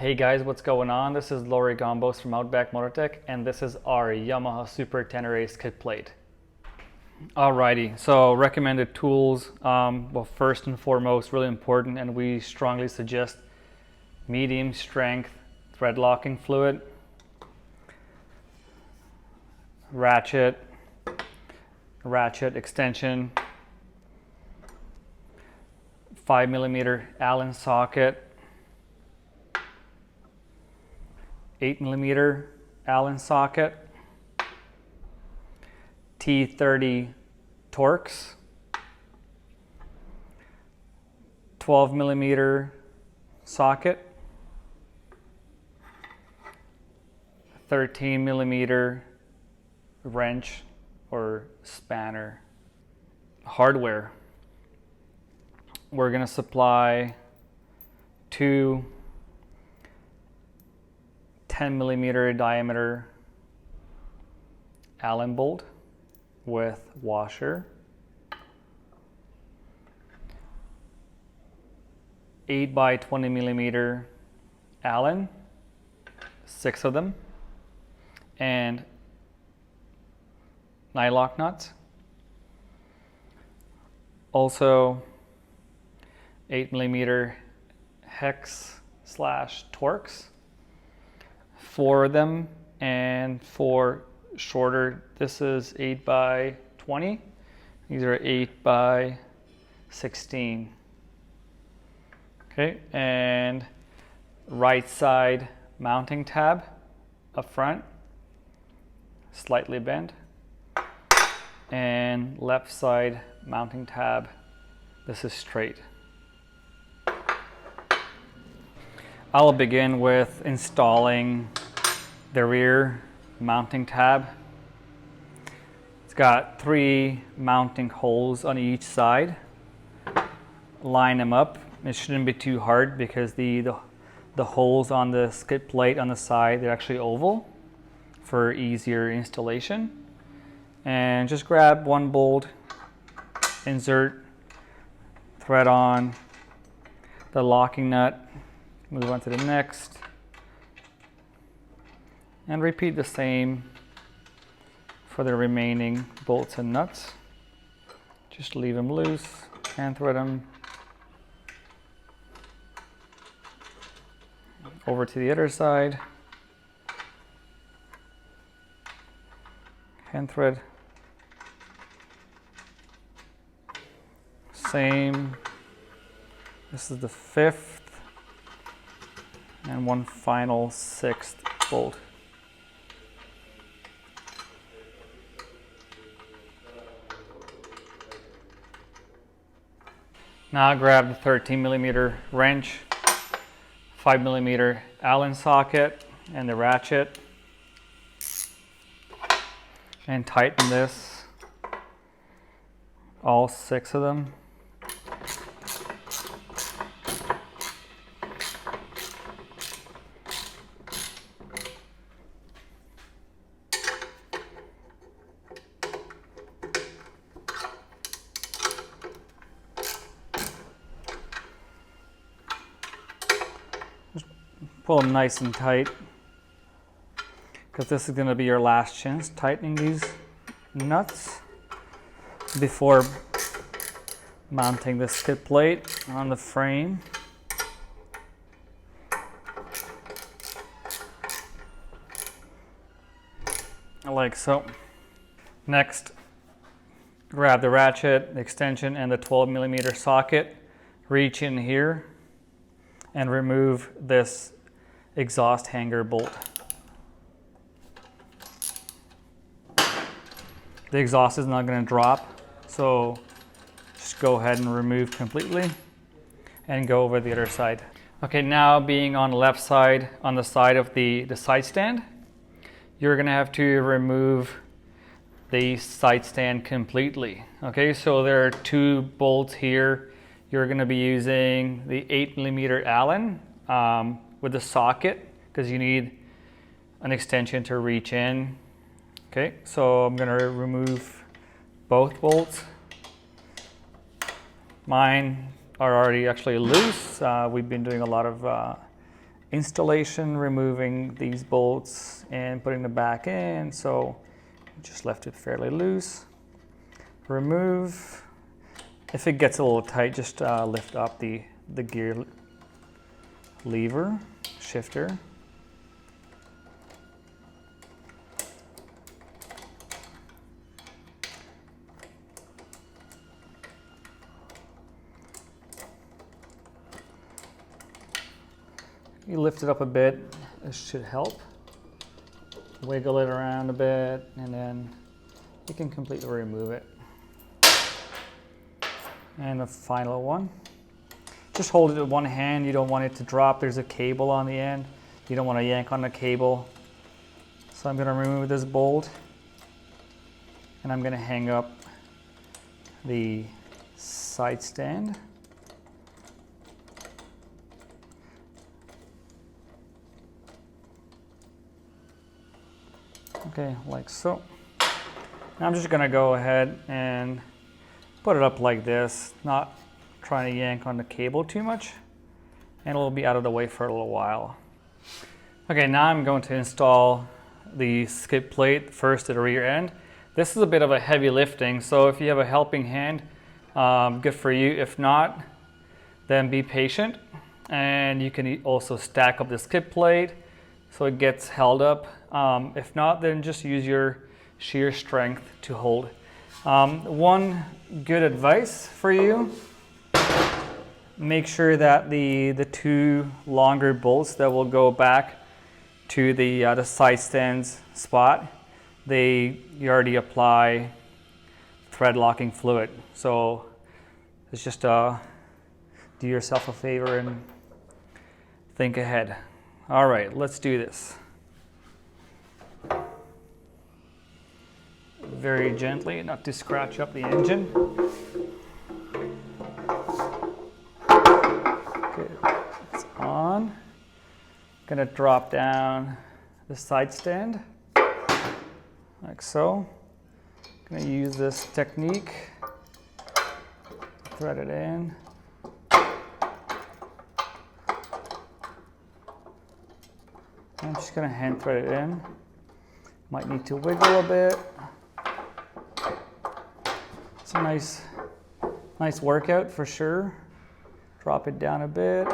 Hey guys, what's going on? This is Laurie Gombos from Outback Motortek, and this is our Yamaha Super Tenere skid plate. Alrighty, so recommended tools. Well, first and foremost, really important, and we strongly suggest medium strength thread locking fluid, ratchet extension, 5mm Allen socket, 8mm Allen socket, T30 Torx, 12mm socket, 13mm wrench or spanner. Hardware. We're going to supply two 10mm diameter Allen bolt with washer, 8x20mm Allen, 6 of them, and nylock nuts. Also 8mm hex/Torx, 4 of them, and 4 shorter. This is 8x20. These are 8x16. Okay, and right side mounting tab up front, slightly bent, and left side mounting tab, this is straight. I'll begin with installing the rear mounting tab. It's got 3 mounting holes on each side. Line them up. It shouldn't be too hard because the holes on the skid plate on the side, they're actually oval for easier installation. And just grab one bolt, insert, thread on the locking nut, move on to the next, and repeat the same for the remaining bolts and nuts. Just leave them loose and thread them over to the other side. Hand thread. Same. This is the 5th and one final 6th bolt. Now grab the 13mm wrench, 5mm Allen socket, and the ratchet, and tighten this, all 6 of them. Pull them nice and tight, because this is going to be your last chance tightening these nuts before mounting the skid plate on the frame. Like so. Next, grab the ratchet, the extension, and the 12mm socket. Reach in here and remove this exhaust hanger bolt. The exhaust is not going to drop, so just go ahead and remove completely and go over the other side. Okay, now being on the left side, on the side of the side stand, you're going to have to remove the side stand completely. Okay, so there are 2 bolts here. You're going to be using the 8mm Allen with the socket, because you need an extension to reach in. Okay, so I'm going to remove both bolts. Mine are already actually loose. We've been doing a lot of installation, removing these bolts and putting them back in. So just left it fairly loose. Remove. If it gets a little tight, just lift up the gear lever, shifter. You lift it up a bit, this should help. Wiggle it around a bit, and then you can completely remove it. And the final one. Just hold it with one hand, you don't want it to drop. There's a cable on the end. You don't want to yank on the cable. So I'm going to remove this bolt, and I'm going to hang up the side stand. Okay, like so. Now I'm just gonna go ahead and put it up like this, not trying to yank on the cable too much, and it'll be out of the way for a little while. Okay, now I'm going to install the skid plate first at the rear end. This is a bit of a heavy lifting, so if you have a helping hand, good for you. If not, then be patient, and you can also stack up the skid plate so it gets held up. If not, then just use your sheer strength to hold. One good advice for you, make sure that the two longer bolts that will go back to the side stands spot, you already apply thread locking fluid. So it's just do yourself a favor and think ahead. All right, let's do this. Very gently, not to scratch up the engine. Okay, it's on. Gonna drop down the side stand, like so. Gonna use this technique. Thread it in. I'm just gonna hand thread it in. Might need to wiggle a bit. It's a nice workout for sure. Drop it down a bit.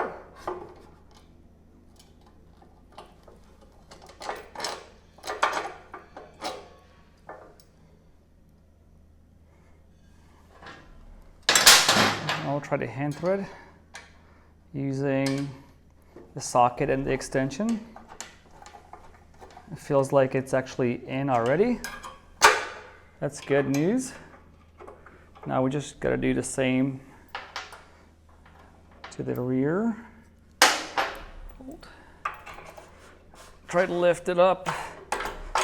I'll try to hand thread using the socket and the extension. It feels like it's actually in already. That's good news. Now we just got to do the same to the rear. Try to lift it up,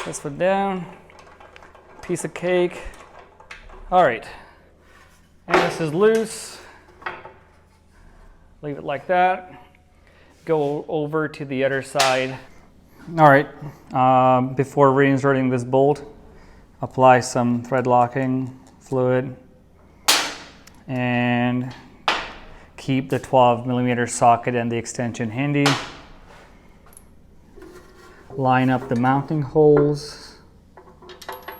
this one down, piece of cake. All right, and this is loose. Leave it like that. Go over to the other side. All right, before reinserting this bolt, apply some thread locking fluid and keep the 12mm socket and the extension handy. Line up the mounting holes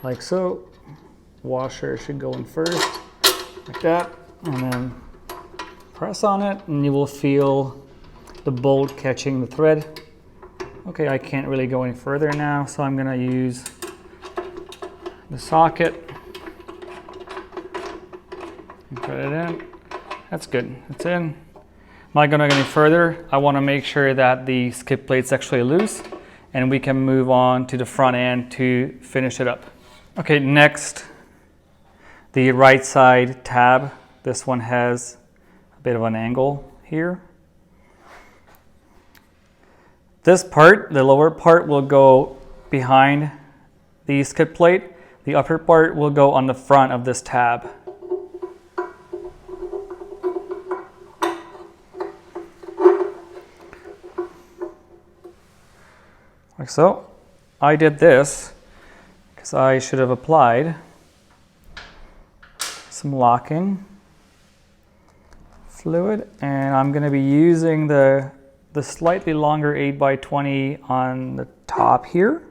like so. Washer should go in first, like that, and then press on it and you will feel the bolt catching the thread. Okay, I can't really go any further now, so I'm gonna use the socket and put it in. That's good, it's in. I'm not gonna go any further. I wanna make sure that the skid plate's actually loose and we can move on to the front end to finish it up. Okay, next, the right side tab. This one has a bit of an angle here. This part, the lower part, will go behind the skid plate. The upper part will go on the front of this tab. Like so. I did this because I should have applied some locking fluid, and I'm going to be using the the slightly longer 8x20 on the top here.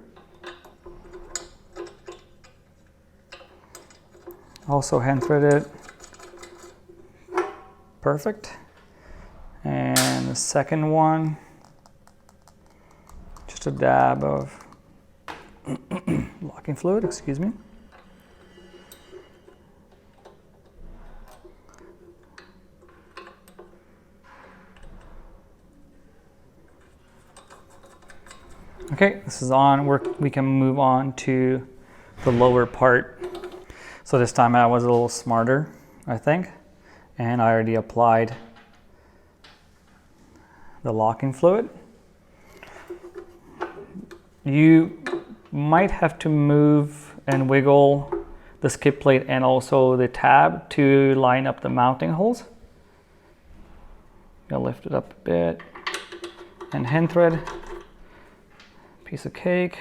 Also hand threaded. Perfect. And the second one, just a dab of locking fluid, excuse me. Okay, this is on. We can move on to the lower part. So this time I was a little smarter, I think, and I already applied the locking fluid. You might have to move and wiggle the skid plate and also the tab to line up the mounting holes. Gonna lift it up a bit and hand thread. Piece of cake.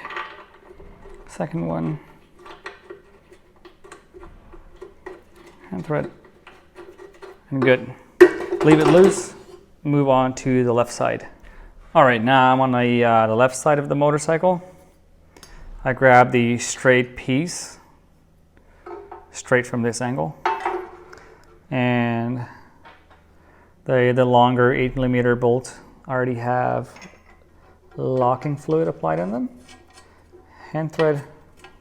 Second one. Hand thread. And good. Leave it loose. Move on to the left side. All right, now I'm on the left side of the motorcycle. I grab the straight piece, straight from this angle, and the longer 8mm bolts already have locking fluid applied on them. Hand thread,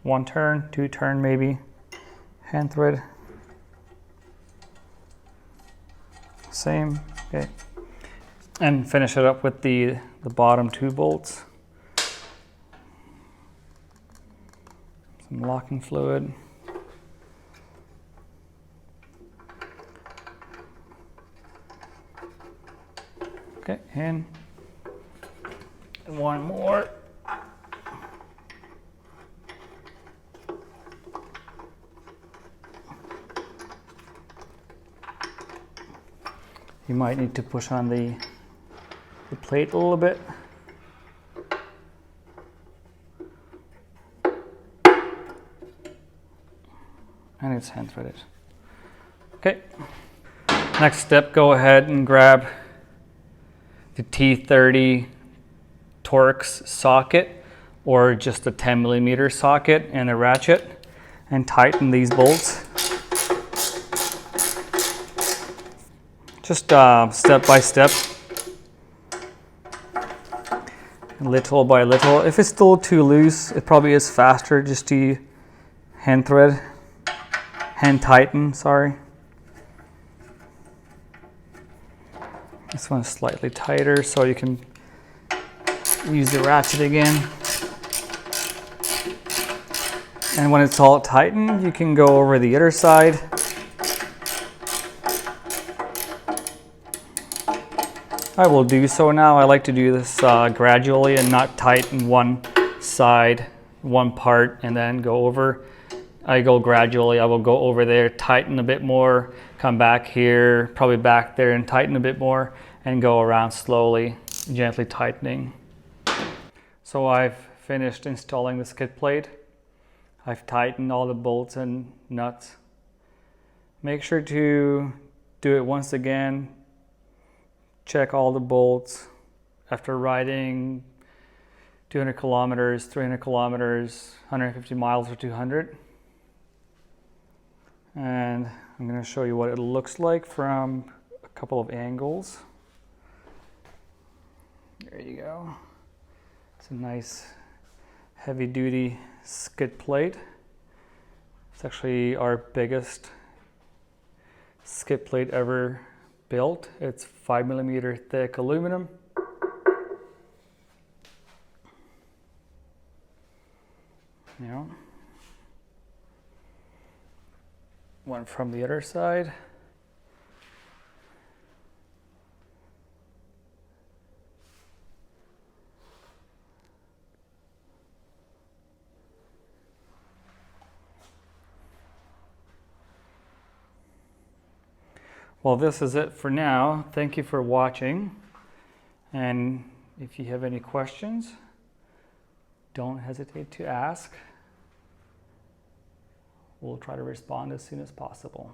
1 turn, 2 turn maybe. Hand thread, same, okay. And finish it up with the bottom 2 bolts. Some locking fluid. Okay, and one more. You might need to push on the plate a little bit. And it's hand threaded. Okay. Next step, go ahead and grab the T30 Torx socket or just a 10mm socket and a ratchet and tighten these bolts. Just step by step, little by little. If it's still too loose, it probably is faster just to hand tighten, sorry. This one's slightly tighter, so you can use the ratchet again. And when it's all tightened, you can go over the other side. I will do so now. I like to do this gradually and not tighten one side, one part, and then go over. I go gradually. I will go over there, tighten a bit more, come back here, probably back there and tighten a bit more, and go around slowly, gently tightening. So I've finished installing the skid plate. I've tightened all the bolts and nuts. Make sure to do it once again. Check all the bolts after riding 200 kilometers, 300 kilometers, 150 miles or 200. And I'm going to show you what it looks like from a couple of angles. There you go. It's a nice heavy duty skid plate. It's actually our biggest skid plate ever built. It's 5mm thick aluminum. Yeah. One from the other side. Well, this is it for now. Thank you for watching. And if you have any questions, don't hesitate to ask. We'll try to respond as soon as possible.